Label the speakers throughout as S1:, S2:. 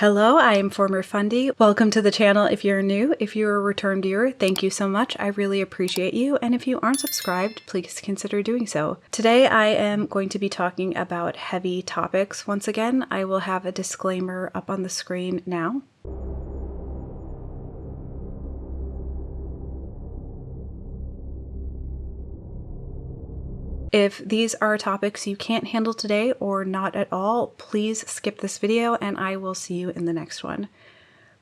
S1: Hello, I am former Fundy. Welcome to the channel if you're new. If you're a return viewer, thank you so much. I really appreciate you. And if you aren't subscribed, please consider doing so. Today I am going to be talking about heavy topics. Once again, I will have a disclaimer up on the screen now. If these are topics you can't handle today or not at all, please skip this video and I will see you in the next one.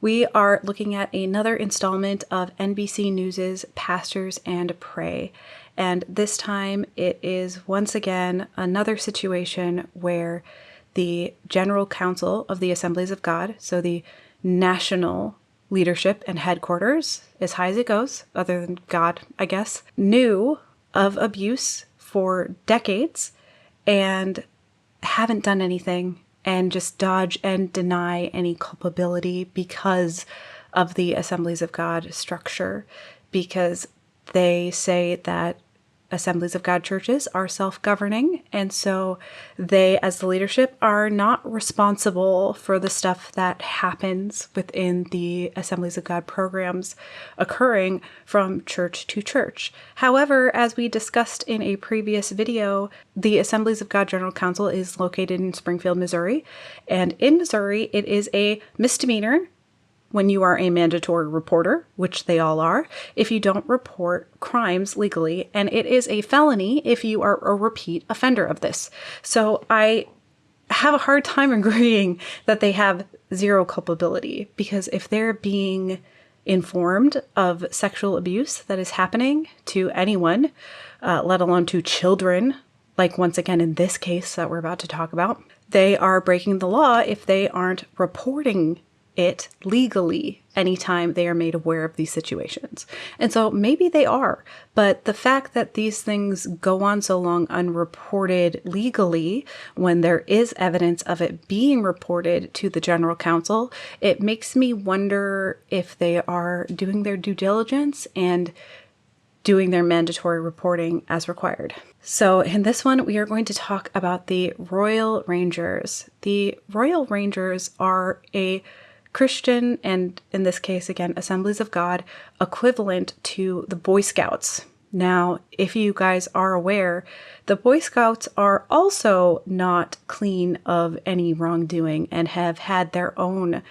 S1: We are looking at another installment of NBC News's Pastors and Pray. And this time it is once again another situation where the General Council of the Assemblies of God, so the national leadership and headquarters, as high as it goes, other than God, I guess, knew of abuse for decades and haven't done anything and just dodge and deny any culpability because of the Assemblies of God structure, because they say that Assemblies of God churches are self-governing, and so they, as the leadership, are not responsible for the stuff that happens within the Assemblies of God programs occurring from church to church. However, as we discussed in a previous video, the Assemblies of God General Council is located in Springfield, Missouri, and in Missouri it is a misdemeanor when you are a mandatory reporter, which they all are, if you don't report crimes legally, and it is a felony if you are a repeat offender of this. So I have a hard time agreeing that they have zero culpability, because if they're being informed of sexual abuse that is happening to anyone, let alone to children, like once again in this case that we're about to talk about, they are breaking the law if they aren't reporting it legally anytime they are made aware of these situations. And so maybe they are, but the fact that these things go on so long unreported legally, when there is evidence of it being reported to the General Council, it makes me wonder if they are doing their due diligence and doing their mandatory reporting as required. So in this one, we are going to talk about the Royal Rangers. The Royal Rangers are a Christian, and in this case, again, Assemblies of God, equivalent to the Boy Scouts. Now, if you guys are aware, the Boy Scouts are also not clean of any wrongdoing and have had their own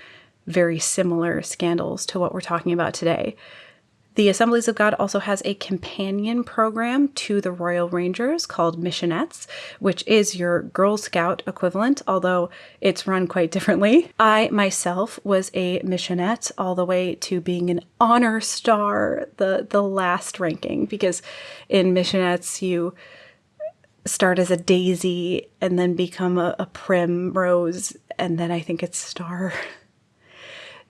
S1: very similar scandals to what we're talking about today. The Assemblies of God also has a companion program to the Royal Rangers called Missionettes, which is your Girl Scout equivalent, although it's run quite differently. I myself was a Missionette all the way to being an honor star, the last ranking, because in Missionettes you start as a daisy and then become a primrose, and then I think it's star.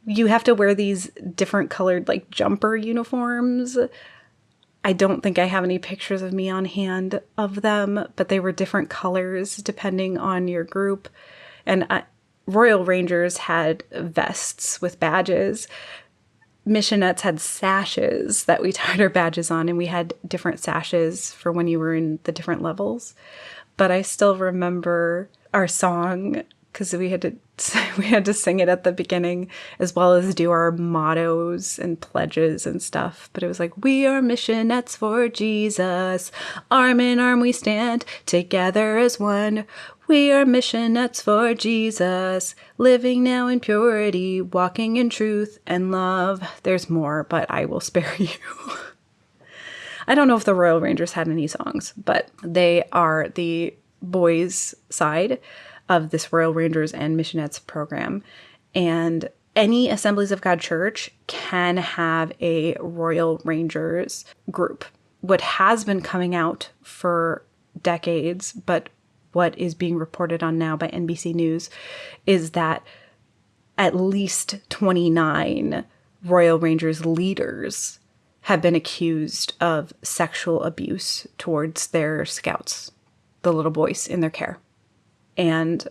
S1: You have to wear these different colored like jumper uniforms. I don't think I have any pictures of me on hand of them, but they were different colors depending on your group. And Royal Rangers had vests with badges. Missionettes had sashes that we tied our badges on, and we had different sashes for when you were in the different levels. But I still remember our song, because we had to sing it at the beginning, as well as do our mottos and pledges and stuff. But it was like, we are missionettes for Jesus, arm in arm we stand, together as one. We are missionettes for Jesus, living now in purity, walking in truth and love. There's more, but I will spare you. I don't know if the Royal Rangers had any songs, but they are the boys' side of this Royal Rangers and Missionettes program. And any Assemblies of God church can have a Royal Rangers group. What has been coming out for decades, but what is being reported on now by NBC News, is that at least 29 Royal Rangers leaders have been accused of sexual abuse towards their scouts, the little boys in their care. And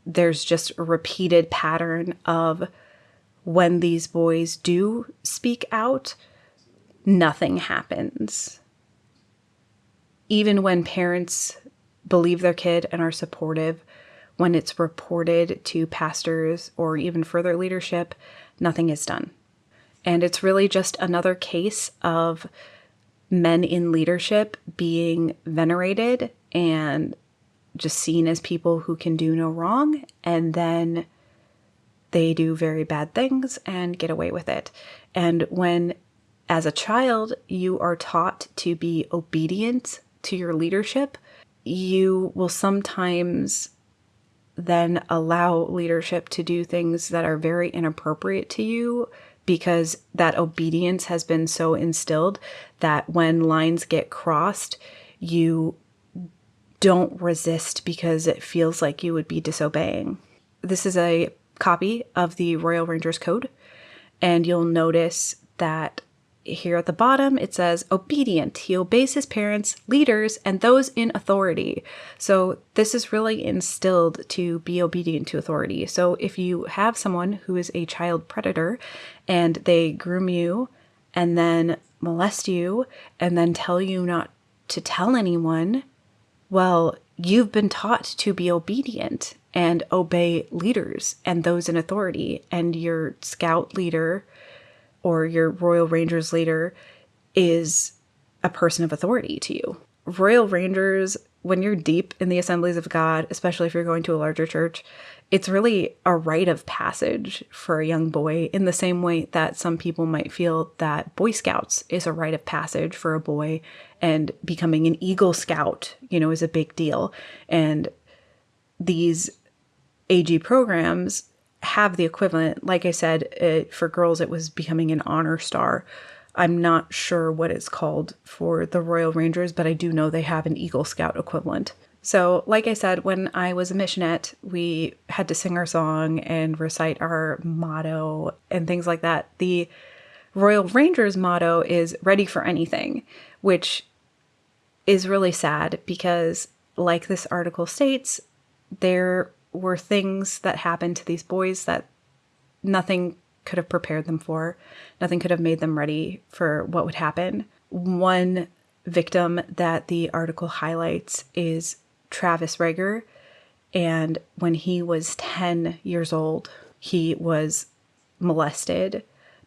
S1: there's just a repeated pattern of when these boys do speak out, nothing happens. Even when parents believe their kid and are supportive, when it's reported to pastors or even further leadership, nothing is done. And it's really just another case of men in leadership being venerated and just seen as people who can do no wrong, and then they do very bad things and get away with it. And when, as a child, you are taught to be obedient to your leadership, you will sometimes then allow leadership to do things that are very inappropriate to you, because that obedience has been so instilled that when lines get crossed, you don't resist because it feels like you would be disobeying. This is a copy of the Royal Rangers Code, and you'll notice that here at the bottom it says obedient. He obeys his parents, leaders, and those in authority. So this is really instilled to be obedient to authority. So if you have someone who is a child predator and they groom you and then molest you and then tell you not to tell anyone, well, you've been taught to be obedient and obey leaders and those in authority, and your scout leader or your Royal Rangers leader is a person of authority to you. Royal Rangers, when you're deep in the Assemblies of God, especially if you're going to a larger church, it's really a rite of passage for a young boy, in the same way that some people might feel that Boyscouts is a rite of passage for a boy, and becoming an Eagle Scout, is a big deal. And these AG programs have the equivalent. Like I said, for girls, it was becoming an honor star. I'm not sure what it's called for the Royal Rangers, but I do know they have an Eagle Scout equivalent. So like I said, when I was a missionette, we had to sing our song and recite our motto and things like that. The Royal Rangers motto is ready for anything, which is really sad because, like this article states, there were things that happened to these boys that nothing could have prepared them for. Nothing could have made them ready for what would happen. One victim that the article highlights is Travis Rager. And when he was 10 years old, he was molested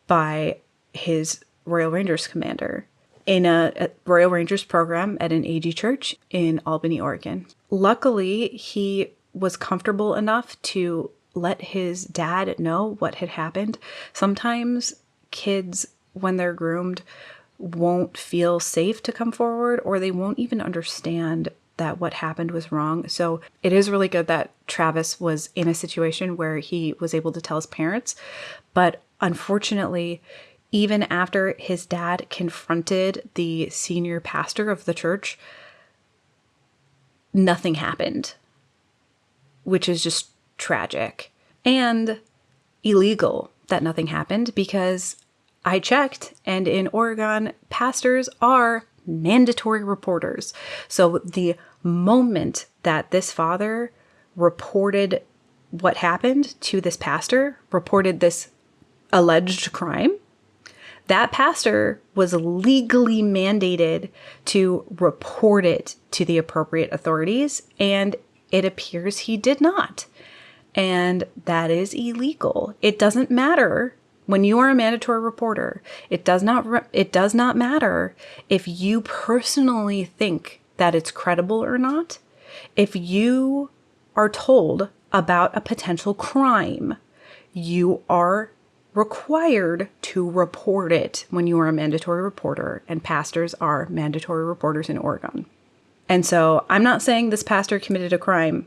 S1: by his Royal Rangers commander in a Royal Rangers program at an AG church in Albany, Oregon. Luckily, he was comfortable enough to let his dad know what had happened. Sometimes kids, when they're groomed, won't feel safe to come forward, or they won't even understand that what happened was wrong. So it is really good that Travis was in a situation where he was able to tell his parents. But unfortunately, even after his dad confronted the senior pastor of the church, nothing happened, which is just tragic and illegal that nothing happened, because I checked, and in Oregon, pastors are mandatory reporters. So the moment that this father reported what happened to this pastor, reported this alleged crime, that pastor was legally mandated to report it to the appropriate authorities, and it appears he did not. And that is illegal. It doesn't matter when you are a mandatory reporter. It does not matter if you personally think that it's credible or not. If you are told about a potential crime, you are required to report it when you are a mandatory reporter, and pastors are mandatory reporters in Oregon. And so I'm not saying this pastor committed a crime,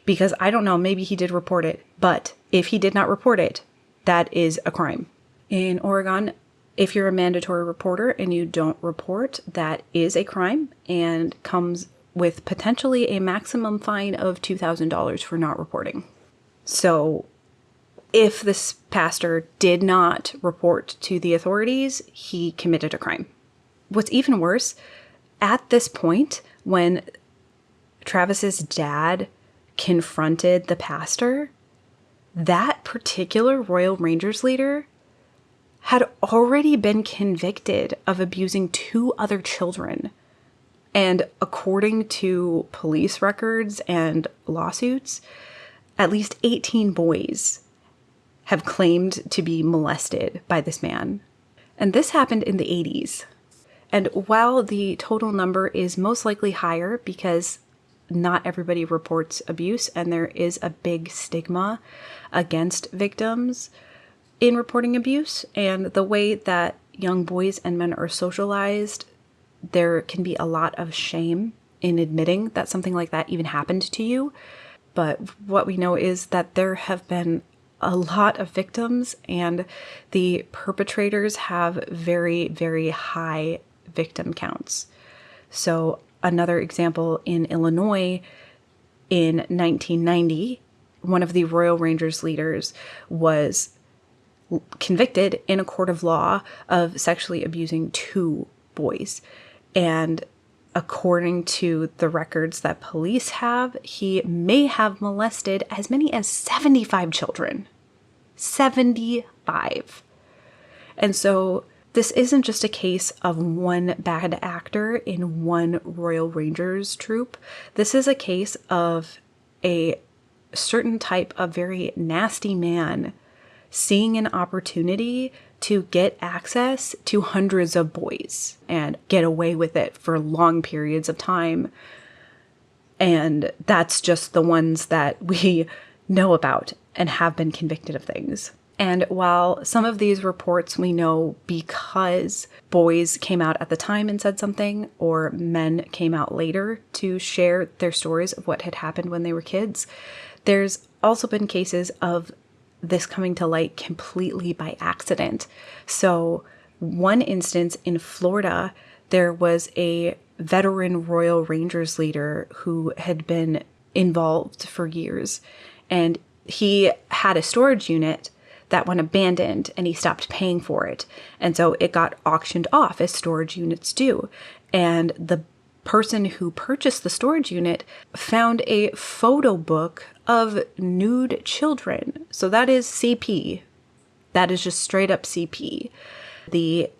S1: because I don't know, maybe he did report it. But if he did not report it, that is a crime. In Oregon, if you're a mandatory reporter and you don't report, that is a crime and comes with potentially a maximum fine of $2,000 for not reporting. So if this pastor did not report to the authorities, he committed a crime. What's even worse, at this point, when Travis's dad confronted the pastor, that particular Royal Rangers leader had already been convicted of abusing 2 other children. And according to police records and lawsuits, at least 18 boys have claimed to be molested by this man. And this happened in the 80s. And while the total number is most likely higher because not everybody reports abuse and there is a big stigma against victims in reporting abuse, and the way that young boys and men are socialized, there can be a lot of shame in admitting that something like that even happened to you. But what we know is that there have been a lot of victims, and the perpetrators have very, very high victim counts. So another example, in Illinois in 1990, one of the Royal Rangers leaders was convicted in a court of law of sexually abusing 2 boys. And according to the records that police have, he may have molested as many as 75 children. 75. And so this isn't just a case of one bad actor in one Royal Rangers troop. This is a case of a certain type of very nasty man seeing an opportunity to get access to hundreds of boys and get away with it for long periods of time. And that's just the ones that we know about and have been convicted of things. And while some of these reports we know because boys came out at the time and said something, or men came out later to share their stories of what had happened when they were kids, there's also been cases of this coming to light completely by accident. So one instance in Florida, there was a veteran Royal Rangers leader who had been involved for years, and he had a storage unit that went abandoned and he stopped paying for it. And so it got auctioned off as storage units do. And the person who purchased the storage unit found a photo book of nude children. So that is CP. That is just straight up CP. The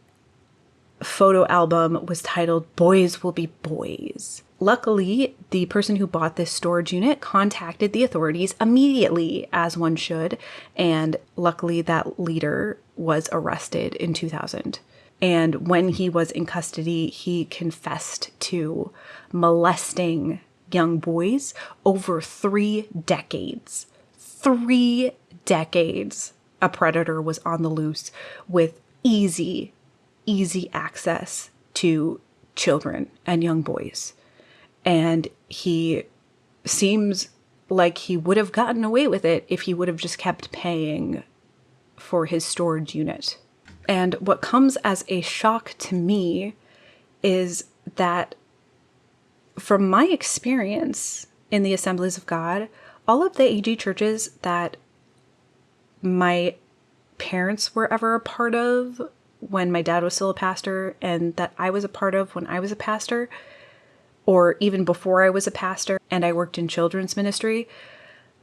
S1: photo album was titled "Boys Will Be Boys." Luckily, the person who bought this storage unit contacted the authorities immediately, as one should, and luckily that leader was arrested in 2000. And when he was in custody, he confessed to molesting young boys over 3 decades. 3 decades. A predator was on the loose with easy access to children and young boys. And he seems like he would have gotten away with it if he would have just kept paying for his storage unit. And what comes as a shock to me is that from my experience in the Assemblies of God, all of the AG churches that my parents were ever a part of when my dad was still a pastor, and that I was a part of when I was a pastor, or even before I was a pastor and I worked in children's ministry,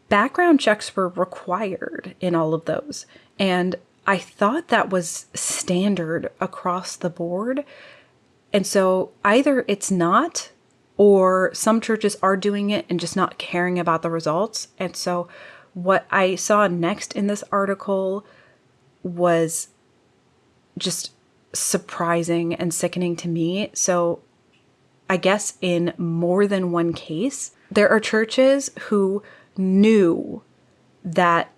S1: background checks were required in all of those. And I thought that was standard across the board. And so either it's not, or some churches are doing it and just not caring about the results. And so what I saw next in this article was just surprising and sickening to me. So I guess in more than one case, there are churches who knew that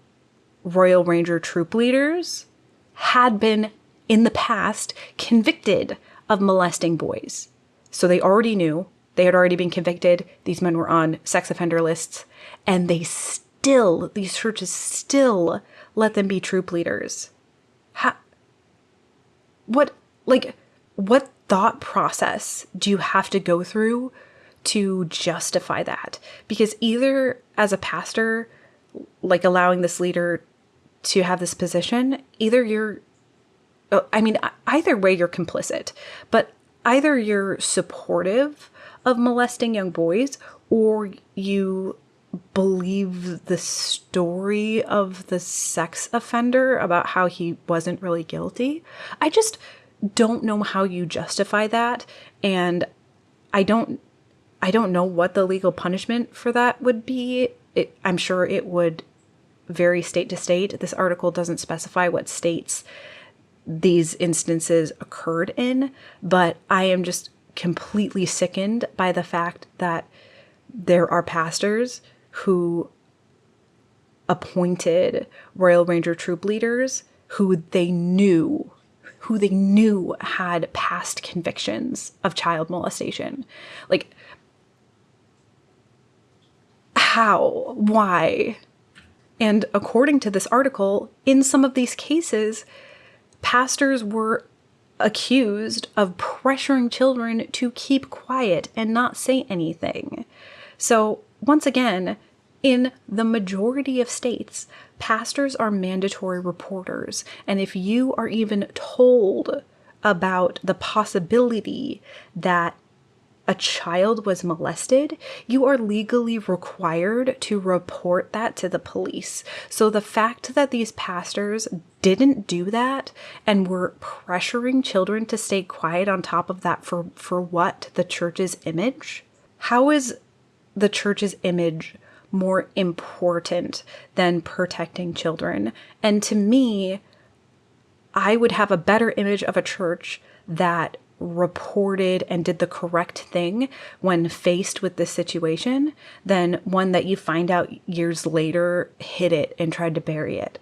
S1: Royal Ranger troop leaders had been in the past convicted of molesting boys. So they already knew, they had already been convicted, these men were on sex offender lists, and these churches still let them be troop leaders. What thought process do you have to go through to justify that? Because either as a pastor, like allowing this leader to have this position, either way you're complicit, but either you're supportive of molesting young boys, or you believe the story of the sex offender about how he wasn't really guilty. I just don't know how you justify that. And I don't know what the legal punishment for that would be. I'm sure it would vary state to state. This article doesn't specify what states these instances occurred in, but I am just completely sickened by the fact that there are pastors who appointed Royal Ranger troop leaders who they knew had past convictions of child molestation. Like, how? Why? And according to this article, in some of these cases, pastors were accused of pressuring children to keep quiet and not say anything. So once again, in the majority of states, pastors are mandatory reporters. And if you are even told about the possibility that a child was molested, you are legally required to report that to the police. So the fact that these pastors didn't do that and were pressuring children to stay quiet on top of that for what? The church's image? How is the church's image more important than protecting children? And to me, I would have a better image of a church that reported and did the correct thing when faced with this situation than one that you find out years later hid it and tried to bury it.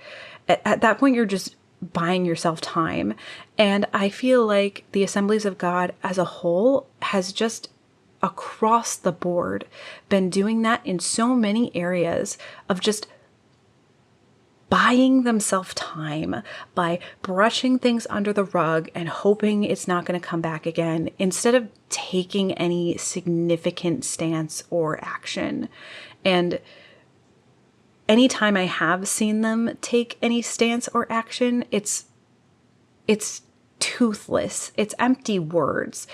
S1: At that point, you're just buying yourself time. And I feel like the Assemblies of God as a whole has just across the board been doing that in so many areas of just buying themselves time by brushing things under the rug and hoping it's not going to come back again, instead of taking any significant stance or action. And anytime I have seen them take any stance or action, it's toothless. It's empty words.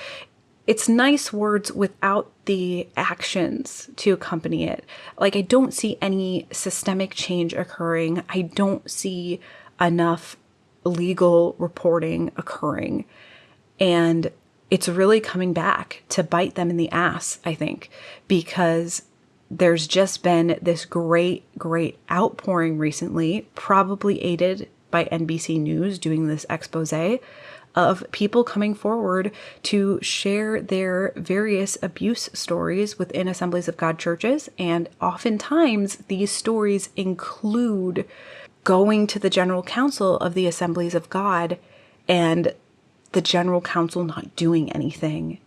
S1: It's nice words without the actions to accompany it. Like, I don't see any systemic change occurring. I don't see enough legal reporting occurring. And it's really coming back to bite them in the ass, I think, because there's just been this great outpouring recently, probably aided by NBC News doing this expose, of people coming forward to share their various abuse stories within Assemblies of God churches. And oftentimes these stories include going to the General Council of the Assemblies of God and the General Council not doing anything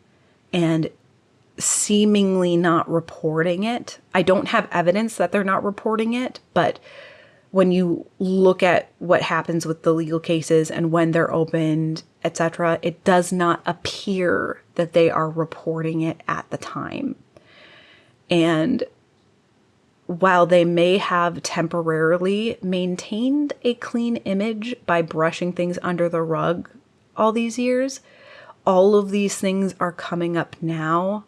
S1: and seemingly not reporting it. I don't have evidence that they're not reporting it, but when you look at what happens with the legal cases and when they're opened, etc., it does not appear that they are reporting it at the time. And while they may have temporarily maintained a clean image by brushing things under the rug all these years, all of these things are coming up now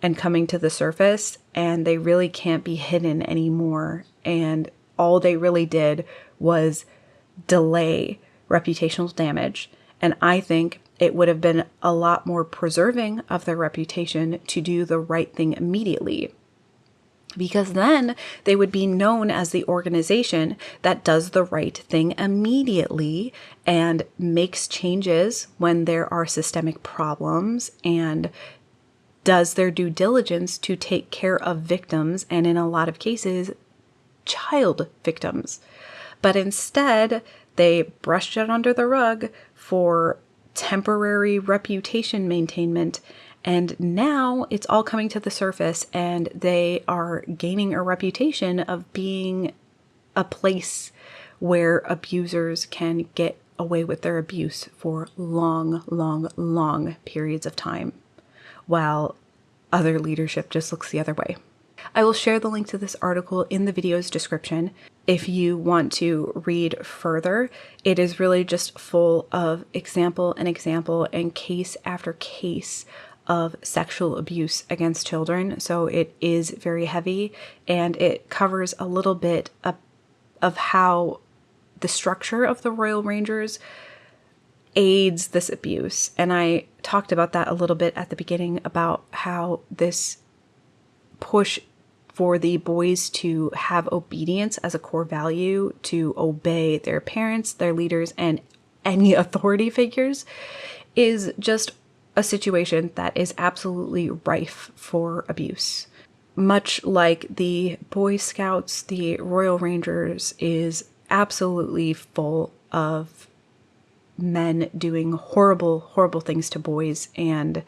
S1: and coming to the surface, and they really can't be hidden anymore. And all they really did was delay reputational damage. And I think it would have been a lot more preserving of their reputation to do the right thing immediately, because then they would be known as the organization that does the right thing immediately and makes changes when there are systemic problems and does their due diligence to take care of victims, and in a lot of cases, child victims. But instead, they brushed it under the rug for temporary reputation maintainment, and now it's all coming to the surface, and they are gaining a reputation of being a place where abusers can get away with their abuse for long periods of time, while other leadership just looks the other way. I will share the link to this article in the video's description if you want to read further. It is really just full of example and case after case of sexual abuse against children. So it is very heavy, and it covers a little bit of how the structure of the Royal Rangers aids this abuse. And I talked about that a little bit at the beginning about how this push for the boys to have obedience as a core value, to obey their parents, their leaders, and any authority figures is just a situation that is absolutely rife for abuse. Much like the Boy Scouts, the Royal Rangers is absolutely full of men doing horrible, horrible things to boys and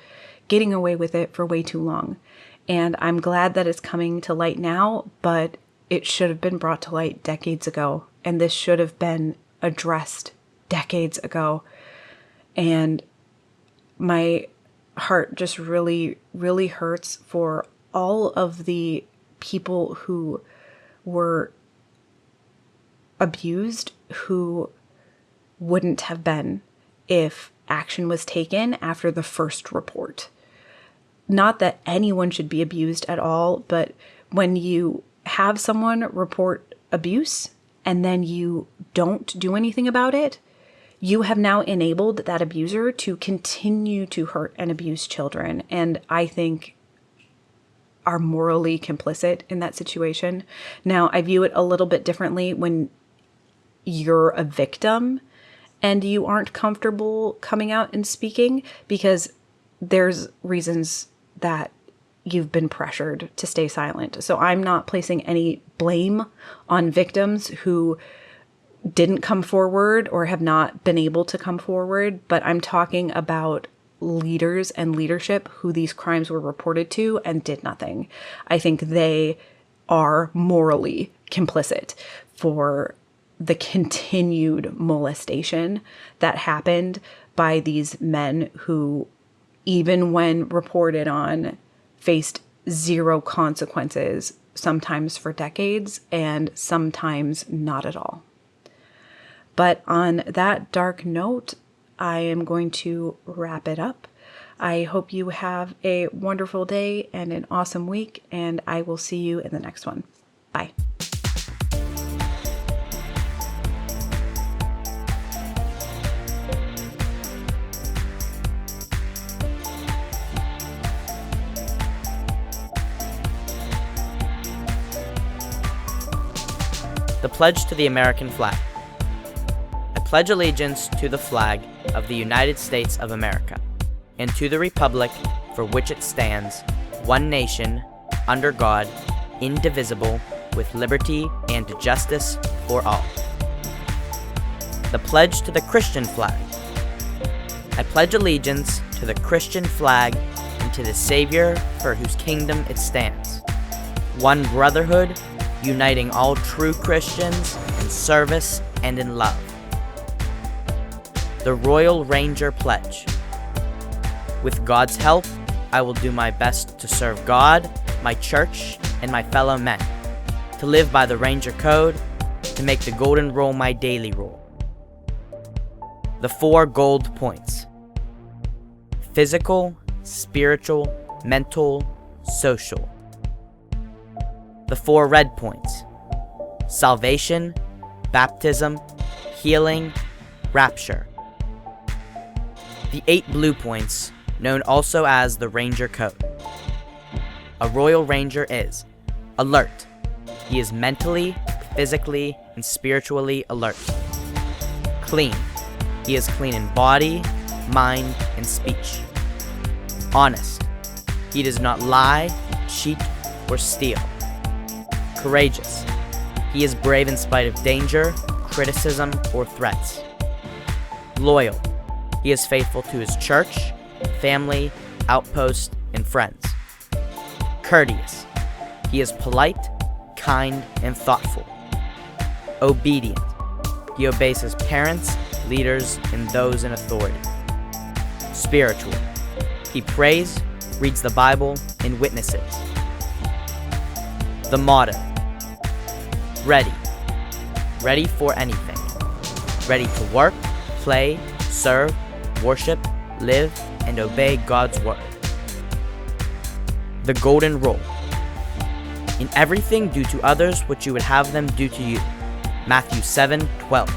S1: getting away with it for way too long. And I'm glad that it's coming to light now, but it should have been brought to light decades ago. And this should have been addressed decades ago. And my heart just really, really hurts for all of the people who were abused, who wouldn't have been if action was taken after the first report. Not that anyone should be abused at all, but when you have someone report abuse and then you don't do anything about it, you have now enabled that abuser to continue to hurt and abuse children. And I think are morally complicit in that situation. Now, I view it a little bit differently when you're a victim and you aren't comfortable coming out and speaking, because there's reasons that you've been pressured to stay silent. So I'm not placing any blame on victims who didn't come forward or have not been able to come forward, but I'm talking about leaders and leadership who these crimes were reported to and did nothing. I think they are morally complicit for the continued molestation that happened by these men who, even when reported on, faced zero consequences, sometimes for decades and sometimes not at all. But on that dark note, I am going to wrap it up. I hope you have a wonderful day and an awesome week, and I will see you in the next one. Bye.
S2: The Pledge to the American Flag. I pledge allegiance to the flag of the United States of America, and to the republic for which it stands, one nation, under God, indivisible, with liberty and justice for all. The Pledge to the Christian Flag. I pledge allegiance to the Christian flag and to the Savior for whose kingdom it stands, one brotherhood, uniting all true Christians in service and in love. The Royal Ranger Pledge. With God's help, I will do my best to serve God, my church, and my fellow men, to live by the Ranger Code, to make the Golden Rule my daily rule. The 4 gold points. Physical, spiritual, mental, social. The 4 red points. Salvation, baptism, healing, rapture. The 8 blue points, known also as the Ranger Code. A Royal Ranger is alert. He is mentally, physically, and spiritually alert. Clean. He is clean in body, mind, and speech. Honest. He does not lie, cheat, or steal. Courageous. He is brave in spite of danger, criticism, or threats. Loyal. He is faithful to his church, family, outpost, and friends. Courteous. He is polite, kind, and thoughtful. Obedient. He obeys his parents, leaders, and those in authority. Spiritual. He prays, reads the Bible, and witnesses. The motto. Ready. Ready for anything. Ready to work, play, serve, worship, live, and obey God's word. The Golden Rule. In everything, do to others what you would have them do to you. Matthew 7:12.